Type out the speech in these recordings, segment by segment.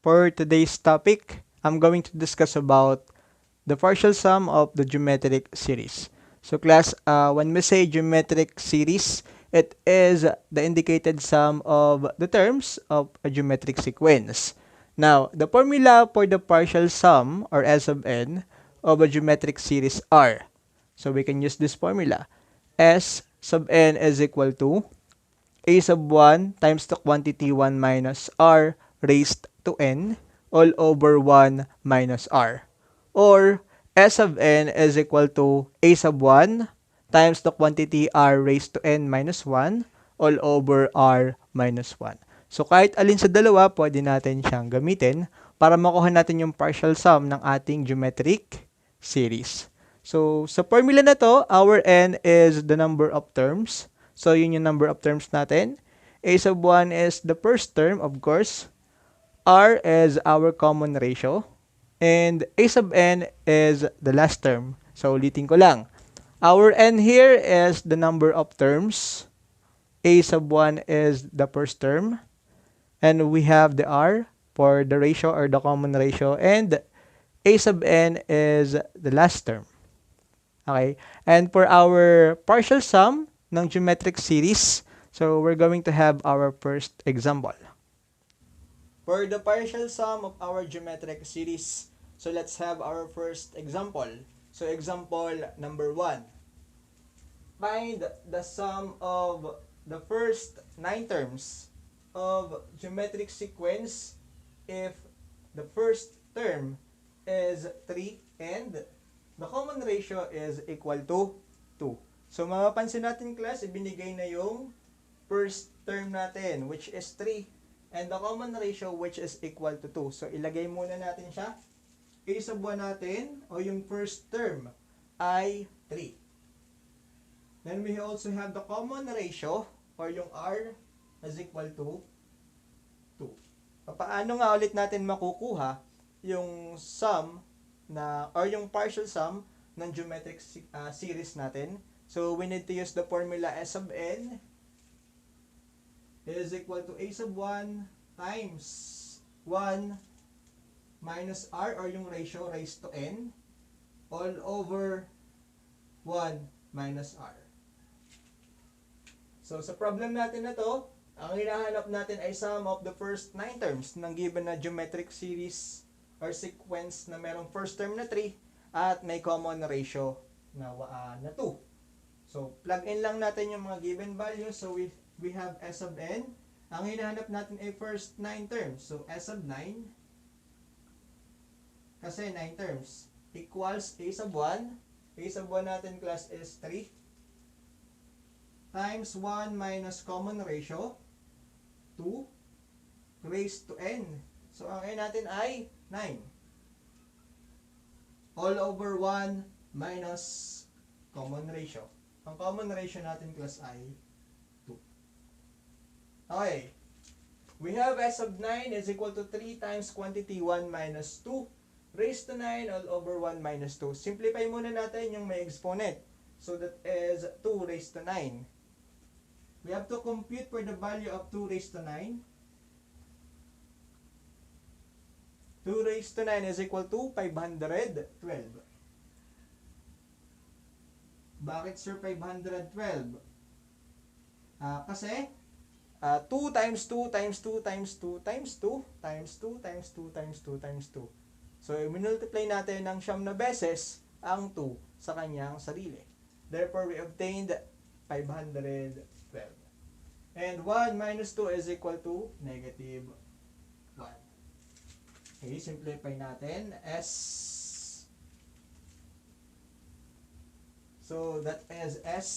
For today's topic, I'm going to discuss about the partial sum of the geometric series. So class, when we say geometric series, it is the indicated sum of the terms of a geometric sequence. Now, the formula for the partial sum or S of n of a geometric series are, so we can use this formula. S sub n is equal to a sub 1 times the quantity 1 minus r raised to n all over 1 minus r. Or S of n is equal to a sub 1 times the quantity r raised to n minus 1 all over r minus 1. So kahit alin sa dalawa, pwede natin siyang gamitin para makuha natin yung partial sum ng ating geometric series. So sa formula na to, our n is the number of terms. So, yun yung number of terms natin. A sub 1 is the first term, of course. R is our common ratio. And A sub n is the last term. So, ulitin ko lang. Our n here is the number of terms. A sub 1 is the first term. And we have the R for the ratio or the common ratio. And A sub n is the last term. Okay? And for our partial sum ng geometric series, so we're going to have our first example. For the partial sum of our geometric series, so let's have our first example. So example number 1. Find the sum of the first 9 terms of geometric sequence if the first term is 3 and the common ratio is equal to 2. So, mapapansin natin class, ibinigay na yung first term natin, which is 3. And the common ratio, which is equal to 2. So, ilagay muna natin siya. A sub 1 natin, o yung first term, ay 3. Then, we also have the common ratio, or yung R, is equal to 2. Paano nga ulit natin makukuha yung sum na, or yung partial sum ng geometric series natin? So, we need to use the formula S sub n is equal to A sub 1 times 1 minus R or yung ratio raised to n all over 1 minus R. So, sa problem natin na to, ang hinahanap natin ay sum of the first 9 terms ng given na geometric series or sequence na merong first term na 3 at may common ratio na 2. So, plug in lang natin yung mga given values. So, we have S sub n. Ang hinahanap natin ay first 9 terms. So, S sub 9, kasi 9 terms, equals A sub 1. A sub 1 natin class is 3 times 1 minus common ratio 2 raised to n. So, ang n natin ay 9 all over 1 minus common ratio. Ang common ratio natin class ay 2. Okay. We have S sub 9 is equal to 3 times quantity 1 minus 2 raised to 9 all over 1 minus 2. Simplify muna natin yung may exponent. So that is 2 raised to 9. We have to compute for the value of 2 raised to 9. 2 raised to 9 is equal to 512. Bakit sir 512? Kasi 2 times 2 times 2 times 2 times 2 times 2 times 2 times 2 times 2. So, i-multiply natin ng siyam na beses ang 2 sa kanyang sarili. Therefore, we obtained 512. And 1 minus 2 is equal to negative 1. Okay, simplify natin. So, that is S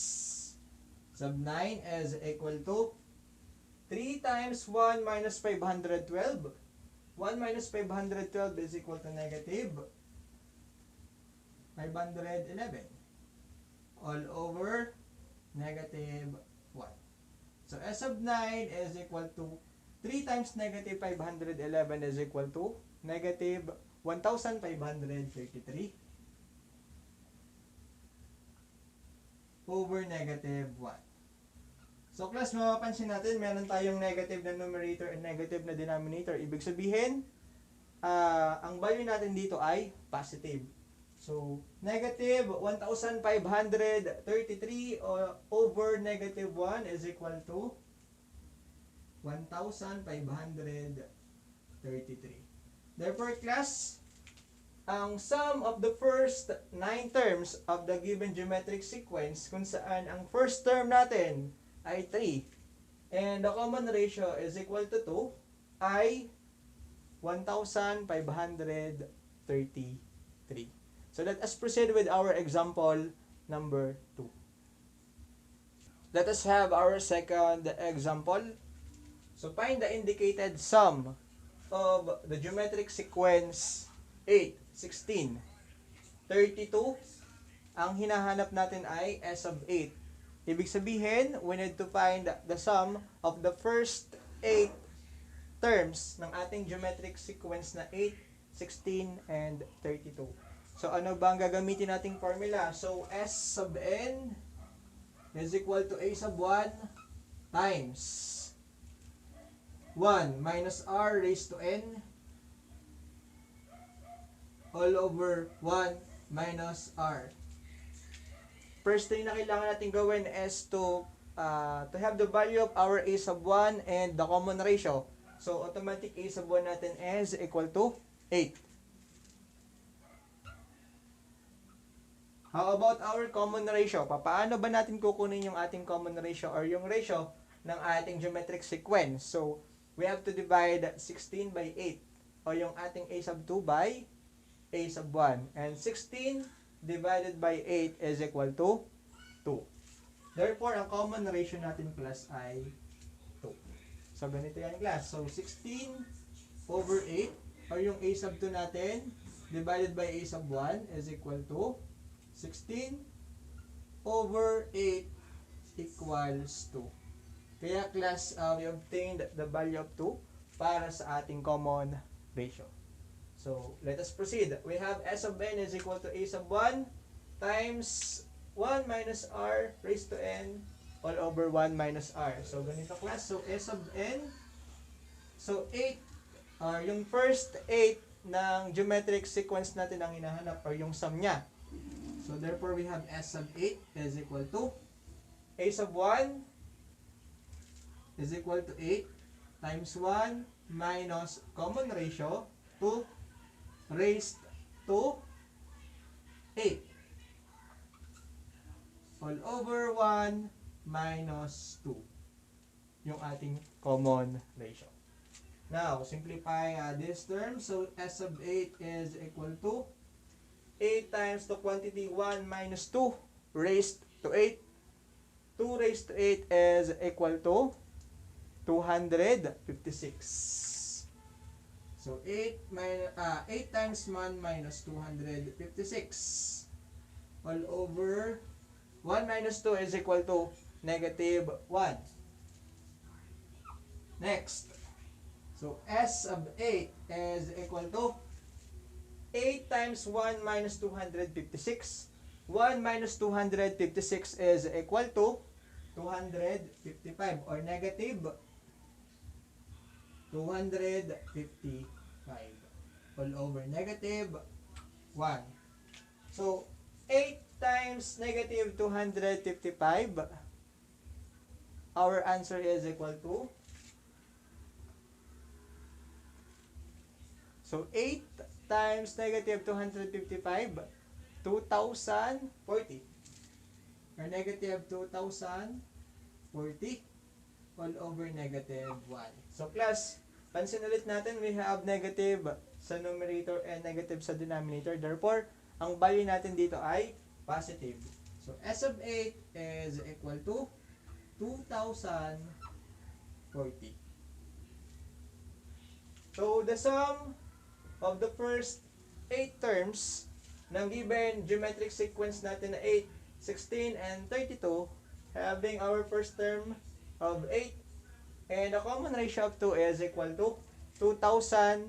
sub 9 is equal to 3 times 1 minus 512. 1 minus 512 is equal to negative 511 all over negative 1. So, S sub 9 is equal to 3 times negative 511 is equal to negative 1,533 over negative 1. So class, mapapansin natin, meron tayong negative na numerator and negative na denominator. Ibig sabihin, ang value natin dito ay positive. So, negative 1,533 over negative 1 is equal to 1,533. Therefore, class, ang sum of the first 9 terms of the given geometric sequence kung saan ang first term natin ay 3 and the common ratio is equal to 2 ay 1,533. So let us proceed with our example number 2. Let us have our second example. So find the indicated sum of the geometric sequence 8, 16, 32. Ang hinahanap natin ay S of 8. Ibig sabihin, we need to find the sum of the first 8 terms ng ating geometric sequence na 8, 16, and 32. So ano ba ang gagamitin nating formula? So S sub n is equal to A sub 1 times 1 minus R raised to n all over 1 minus R. First thing na kailangan natin gawin is to have the value of our A sub 1 and the common ratio. So automatic A sub 1 natin is equal to 8. How about our common ratio? Paano ba natin kukunin yung ating common ratio or yung ratio ng ating geometric sequence? So, we have to divide 16 by 8 o yung ating A sub 2 by A sub 1. And 16 divided by 8 is equal to 2. Therefore, ang common ratio natin class ay 2. So, ganito yan class. So, 16 over 8 or yung A sub 2 natin divided by A sub 1 is equal to 16 over 8 equals 2. Kaya class, we obtained the value of 2 para sa ating common ratio. So, let us proceed. We have S of n is equal to A sub 1 times 1 minus R raised to n all over 1 minus R. So, ganito class. So, S of n. So, 8, or yung first 8 ng geometric sequence natin ang hinahanap or yung sum niya. So therefore, we have S sub 8 is equal to A sub 1 is equal to 8 times 1 minus common ratio 2 raised to 8 all over 1 minus 2 yung ating common ratio. Now, simplify this term. So S sub 8 is equal to 8 times the quantity 1 minus 2 raised to 8. 2 raised to 8 is equal to 256. So 8 times 1 minus 256 all over 1 minus 2 is equal to negative 1. Next. So S sub 8 is equal to 8 times 1 minus 256. 1 minus 256 is equal to 255 or negative 255 all over negative 1. So, 8 times negative 255, our answer is equal to, so 8 times negative 255, 2,040. Or negative 2,040 all over negative 1. So class, pansin ulit natin, we have negative sa numerator and negative sa denominator. Therefore, ang value natin dito ay positive. So S of 8 is equal to 2,040. So the sum of the first 8 terms ng given geometric sequence natin na 8, 16, and 32, having our first term of 8 and a common ratio of 2 is equal to 2,040.